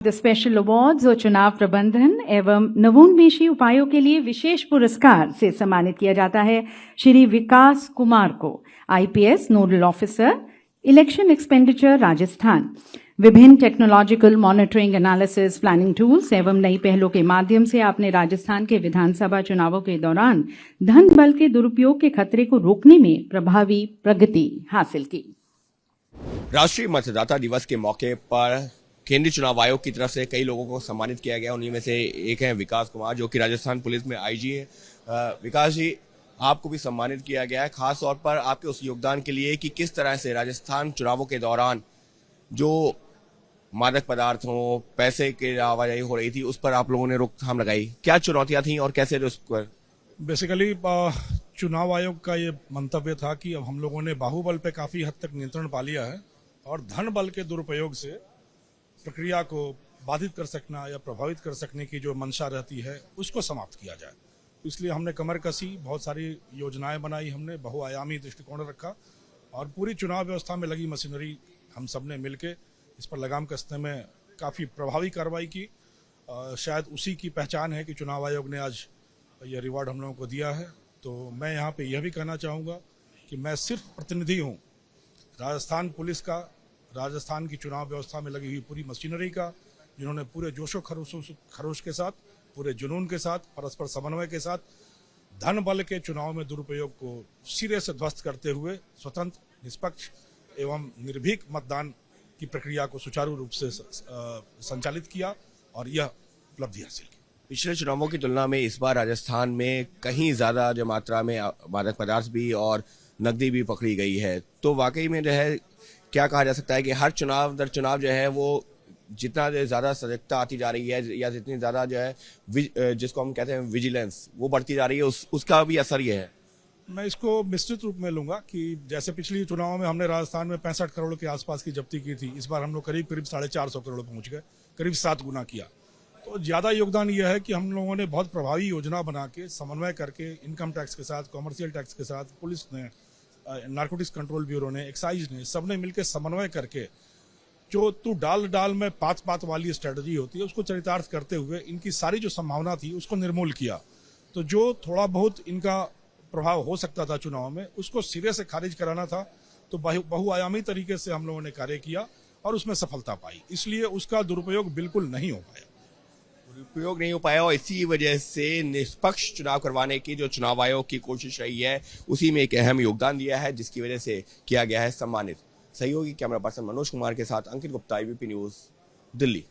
The special awards और चुनाव प्रबंधन एवं नवोन्मेषी उपायों के लिए विशेष पुरस्कार से सम्मानित किया जाता है श्री विकास कुमार को, IPS nodal officer, election expenditure Rajasthan. विभिन्न technological monitoring, analysis, planning tools एवं नई पहलों के माध्यम से आपने राजस्थान के विधानसभा चुनावों के दौरान धन बल के दुरुपयोग के खतरे को रोकने में प्रभावी प्रगति हासिल की। राष्ट्रीय मतदाता दिवस के मौके पर केंद्रीय चुनाव आयोग की तरफ से कई लोगों को सम्मानित किया गया। उन्हीं में से एक है विकास कुमार, जो कि राजस्थान पुलिस में आईजी है। विकास जी, आपको भी सम्मानित किया गया है, खास तौर पर आपके उस योगदान के लिए कि किस तरह से राजस्थान चुनावों के दौरान जो मादक पदार्थों, पैसे की आवाजाही हो रही थी, उस पर आप लोगों ने रोकथाम लगाई। क्या चुनौतियां थी और कैसे उस पर? बेसिकली चुनाव आयोग का ये मंतव्य था कि अब हम लोगों ने बाहुबल पे काफी हद तक नियंत्रण पा लिया है और धन बल के दुरुपयोग से प्रक्रिया को बाधित कर सकना या प्रभावित कर सकने की जो मंशा रहती है उसको समाप्त किया जाए। इसलिए हमने कमर कसी, बहुत सारी योजनाएं बनाई, हमने बहुआयामी दृष्टिकोण रखा और पूरी चुनाव व्यवस्था में लगी मशीनरी हम सब ने मिलकर इस पर लगाम कसने में काफ़ी प्रभावी कार्रवाई की। शायद उसी की पहचान है कि चुनाव आयोग ने आज ये रिवॉर्ड हम लोगों को दिया है। तो मैं यहाँ पे यह भी कहना चाहूँगा कि मैं सिर्फ प्रतिनिधि हूँ राजस्थान पुलिस का, राजस्थान की चुनाव व्यवस्था में लगी हुई पूरी मशीनरी का, जिन्होंने पूरे जोशो खरोश के साथ, पूरे जुनून के साथ, परस्पर समन्वय के साथ धन बल के चुनाव में दुरुपयोग को सिरे से ध्वस्त करते हुए स्वतंत्र, निष्पक्ष एवं निर्भीक मतदान की प्रक्रिया को सुचारू रूप से संचालित किया और यह उपलब्धि हासिल की। पिछले चुनावों की तुलना में इस बार राजस्थान में कहीं ज्यादा जो मात्रा में मादक पदार्थ भी और नकदी भी पकड़ी गई है, तो वाकई में जो है क्या कहा जा सकता है कि हर चुनाव दर चुनाव जो है वो जितना ज्यादा सजगता आती जा रही है या जितनी ज्यादा जो है जिसको हम कहते हैं विजिलेंस, वो बढ़ती जा रही है, उसका भी असर ये है? मैं इसको मिश्रित रूप में लूंगा कि जैसे पिछली चुनाव में हमने राजस्थान में 65 करोड़ के आसपास की जब्ती की थी, इस बार हम लोग करीब 450 करोड़ पहुंच गए, करीब 7 गुना किया। तो ज्यादा योगदान यह है कि हम लोगों ने बहुत प्रभावी योजना बना के समन्वय करके इनकम टैक्स के साथ, कॉमर्शियल टैक्स के साथ, पुलिस ने, नारकोटिक्स कंट्रोल ब्यूरो ने, एक्साइज ने, सबने मिलकर समन्वय करके जो तू डाल में पात वाली स्ट्रेटजी होती है उसको चरितार्थ करते हुए इनकी सारी जो संभावना थी उसको निर्मूल किया। तो जो थोड़ा बहुत इनका प्रभाव हो सकता था चुनाव में, उसको सिरे से खारिज कराना था। तो बहुआयामी तरीके से हम लोगों ने कार्य किया और उसमें सफलता पाई, इसलिए उसका दुरुपयोग बिल्कुल नहीं हो पाया। दुरुपयोग नहीं हो पाया और इसी वजह से निष्पक्ष चुनाव करवाने की जो चुनाव आयोग की कोशिश रही है, उसी में एक अहम योगदान दिया है, जिसकी वजह से किया गया है सम्मानित। सहयोगी कैमरा पर्सन मनोज कुमार के साथ अंकित गुप्ता, एबीपी न्यूज, दिल्ली।